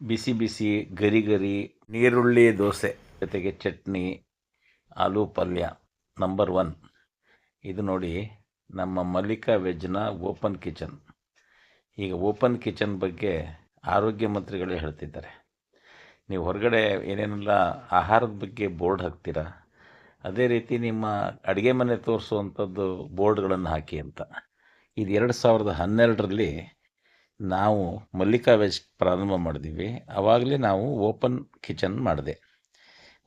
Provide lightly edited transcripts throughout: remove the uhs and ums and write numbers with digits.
ಬಿಸಿ ಬಿಸಿ ಗರಿ ಗರಿ ನೀರುಳ್ಳಿ ದೋಸೆ ಜೊತೆಗೆ ಚಟ್ನಿ, ಆಲೂ ಪಲ್ಯ ನಂಬರ್ ಒನ್. ಇದು ನೋಡಿ, ನಮ್ಮ ಮಲ್ಲಿಕಾ ವೆಜ್ನ ಓಪನ್ ಕಿಚನ್. ಈಗ ಓಪನ್ ಕಿಚನ್ ಬಗ್ಗೆ ಆರೋಗ್ಯ ಮಂತ್ರಿಗಳೇ ಹೇಳ್ತಿದ್ದಾರೆ. ನೀವು ಹೊರಗಡೆ ಏನೇನೆಲ್ಲ ಆಹಾರದ ಬಗ್ಗೆ ಬೋರ್ಡ್ ಹಾಕ್ತೀರಾ, ಅದೇ ರೀತಿ ನಿಮ್ಮ ಅಡುಗೆ ಮನೆ ತೋರಿಸುವಂಥದ್ದು ಬೋರ್ಡ್ಗಳನ್ನು ಹಾಕಿ ಅಂತ. ಇದು 2012ರಲ್ಲಿ ನಾವು ಮಲ್ಲಿಕಾ ವೆಜ್ ಪ್ರಾರಂಭ ಮಾಡಿದ್ವಿ. ಆವಾಗಲೇ ನಾವು ಓಪನ್ ಕಿಚನ್ ಮಾಡಿದೆ.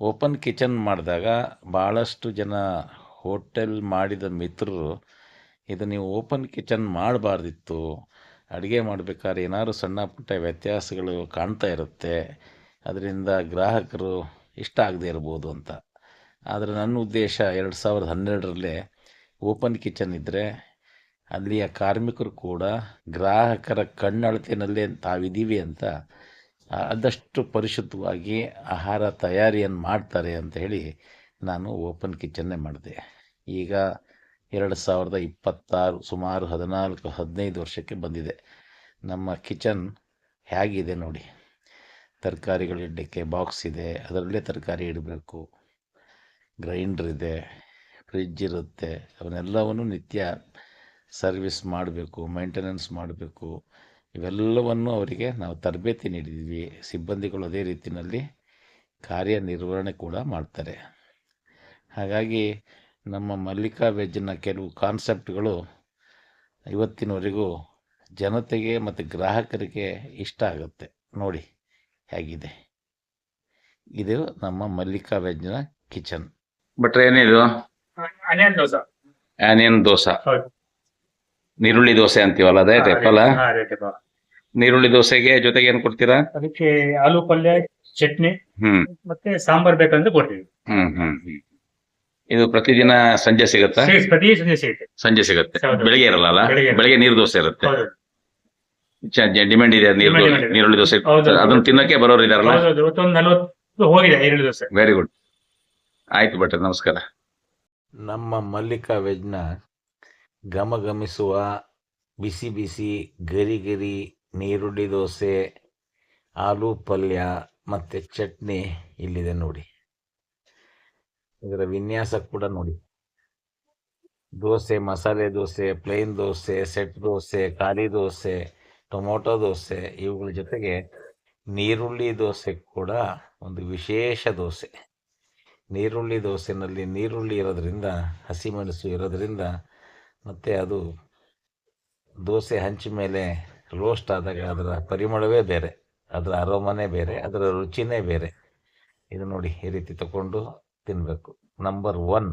ಓಪನ್ ಕಿಚನ್ ಮಾಡಿದಾಗ ಭಾಳಷ್ಟು ಜನ ಹೋಟೆಲ್ ಮಾಡಿದ ಮಿತ್ರರು, ಇದು ನೀವು ಓಪನ್ ಕಿಚನ್ ಮಾಡಬಾರ್ದಿತ್ತು, ಅಡುಗೆ ಮಾಡಬೇಕಾದ್ರೆ ಏನಾದ್ರು ಸಣ್ಣ ಪುಟ್ಟ ವ್ಯತ್ಯಾಸಗಳು ಕಾಣ್ತಾ ಇರುತ್ತೆ, ಅದರಿಂದ ಗ್ರಾಹಕರು ಇಷ್ಟ ಆಗದೆ ಇರ್ಬೋದು ಅಂತ. ಆದರೆ ನನ್ನ ಉದ್ದೇಶ 2012ರಲ್ಲೇ ಓಪನ್ ಕಿಚನ್ ಇದ್ದರೆ ಅಲ್ಲಿಯ ಕಾರ್ಮಿಕರು ಕೂಡ ಗ್ರಾಹಕರ ಕಣ್ಣಳತೆಯಲ್ಲೇ ತಾವಿದ್ದೀವಿ ಅಂತ ಆದಷ್ಟು ಪರಿಶುದ್ಧವಾಗಿ ಆಹಾರ ತಯಾರಿಯನ್ನು ಮಾಡ್ತಾರೆ ಅಂತ ಹೇಳಿ ನಾನು ಓಪನ್ ಕಿಚನ್ನೇ ಮಾಡಿದೆ. ಈಗ 2026 ಸುಮಾರು 14-15 ವರ್ಷಕ್ಕೆ ಬಂದಿದೆ. ನಮ್ಮ ಕಿಚನ್ ಹೇಗಿದೆ ನೋಡಿ. ತರಕಾರಿಗಳಿಡಲಿಕ್ಕೆ ಬಾಕ್ಸ್ ಇದೆ, ಅದರಲ್ಲೇ ತರಕಾರಿ ಇಡಬೇಕು. ಗ್ರೈಂಡರ್ ಇದೆ, ಫ್ರಿಡ್ಜ್ ಇರುತ್ತೆ. ಅವನ್ನೆಲ್ಲವನ್ನು ನಿತ್ಯ ಸರ್ವಿಸ್ ಮಾಡಬೇಕು, ಮೇಂಟೆನೆನ್ಸ್ ಮಾಡಬೇಕು. ಇವೆಲ್ಲವನ್ನು ಅವರಿಗೆ ನಾವು ತರಬೇತಿ ನೀಡಿದ್ದೀವಿ. ಸಿಬ್ಬಂದಿಗಳು ಅದೇ ರೀತಿಯಲ್ಲಿ ಕಾರ್ಯನಿರ್ವಹಣೆ ಕೂಡ ಮಾಡ್ತಾರೆ. ಹಾಗಾಗಿ ನಮ್ಮ ಮಲ್ಲಿಕಾ ವೆಜ್ನ ಕೆಲವು ಕಾನ್ಸೆಪ್ಟ್ಗಳು ಇವತ್ತಿನವರೆಗೂ ಜನತೆಗೆ ಮತ್ತು ಗ್ರಾಹಕರಿಗೆ ಇಷ್ಟ ಆಗುತ್ತೆ. ನೋಡಿ ಹೇಗಿದೆ. ಇದು ನಮ್ಮ ಮಲ್ಲಿಕಾ ವೆಜ್ನ ಕಿಚನ್. ಬಟ್ರೆ ಏನಿದು? ಆನಿಯನ್ ದೋಸೆ. ಆನಿಯನ್ ದೋಸೆ, ಹೌದು. ನೀರುಳ್ಳಿ ದೋಸೆ ಅಂತೀವಲ್ಲ, ಅದೇ ಟೈಪ್ ಅಲ್ಲ? ಅದೇ type. ನೀರುಳ್ಳಿ ದೋಸೆಗೆ ಜೊತೆಗೆ ಏನು ಕೊಡ್ತೀರಾ? ಅದಕ್ಕೆ ಆಲೂ ಪಲ್ಯ, ಚಟ್ನಿ ಹ್ಮ್ ಮತ್ತೆ ಸಾಂಬಾರ್ ಬೇಕಂದ್ರೆ ಕೊಡ್ತೀವಿ. ಹ್ಮ್ ಹ್ಮ್ ಹ್ಮ್. ಇದು ಪ್ರತಿದಿನ ಸಂಜೆ ಸಿಗುತ್ತಾ? ಪ್ರತಿ ಸಂಜೆ ಸಿಗುತ್ತೆ. ಸಂಜೆ ಸಿಗುತ್ತೆ, ಹೌದು. ಬೆಳಿಗ್ಗೆ ಇರಲ್ಲ ಅಲ್ಲ? ಬೆಳಿಗ್ಗೆ ಬೆಳಿಗ್ಗೆ ನೀರು ದೋಸೆ ಇರುತ್ತೆ. ಹೌದು. ಡಿಮ್ಯಾಂಡ್ ಇದೆ Demand ಇದೆ. ನೀರುಳ್ಳಿ ದೋಸೆ. ಹೌದು. ಅದನ್ನ ತಿನ್ನಕ್ಕೆ ಬರೋರು ಇದಾರಲ್ಲ? ಹೌದು. ಇವತ್ತೊಂದು 40 ಹೋಗಿದೆ ಈರುಳ್ಳಿ ದೋಸೆ. Very good. ಆಯ್ತು ಭಟ್ರೆ, ನಮಸ್ಕಾರ. ನಮ್ಮ ಮಲ್ಲಿಕಾ ವೆಜ್ನ ಘಮಘಮಿಸುವ ಬಿಸಿ ಬಿಸಿ ಗರಿ ಗರಿ ನೀರುಳ್ಳಿ ದೋಸೆ, ಆಲೂ ಪಲ್ಯ ಮತ್ತು ಚಟ್ನಿ ಇಲ್ಲಿದೆ ನೋಡಿ. ಇದರ ವಿನ್ಯಾಸ ಕೂಡ ನೋಡಿ. ದೋಸೆ, ಮಸಾಲೆ ದೋಸೆ, ಪ್ಲೇನ್ ದೋಸೆ, ಸೆಟ್ ದೋಸೆ, ಖಾಲಿ ದೋಸೆ, ಟೊಮೊಟೊ ದೋಸೆ, ಇವುಗಳ ಜೊತೆಗೆ ನೀರುಳ್ಳಿ ದೋಸೆ ಕೂಡ ಒಂದು ವಿಶೇಷ ದೋಸೆ. ನೀರುಳ್ಳಿ ದೋಸೆನಲ್ಲಿ ನೀರುಳ್ಳಿ ಇರೋದ್ರಿಂದ, ಹಸಿಮೆಣಸು ಇರೋದ್ರಿಂದ, ಮತ್ತು ಅದು ದೋಸೆ ಹಂಚ ಮೇಲೆ ರೋಸ್ಟ್ ಆದಾಗ ಅದರ ಪರಿಮಳವೇ ಬೇರೆ, ಅದರ ಅರೋಮನೆ ಬೇರೆ, ಅದರ ರುಚಿನೇ ಬೇರೆ. ಇದು ನೋಡಿ, ಈ ರೀತಿ ತಗೊಂಡು ತಿನ್ನಬೇಕು. ನಂಬರ್ 1.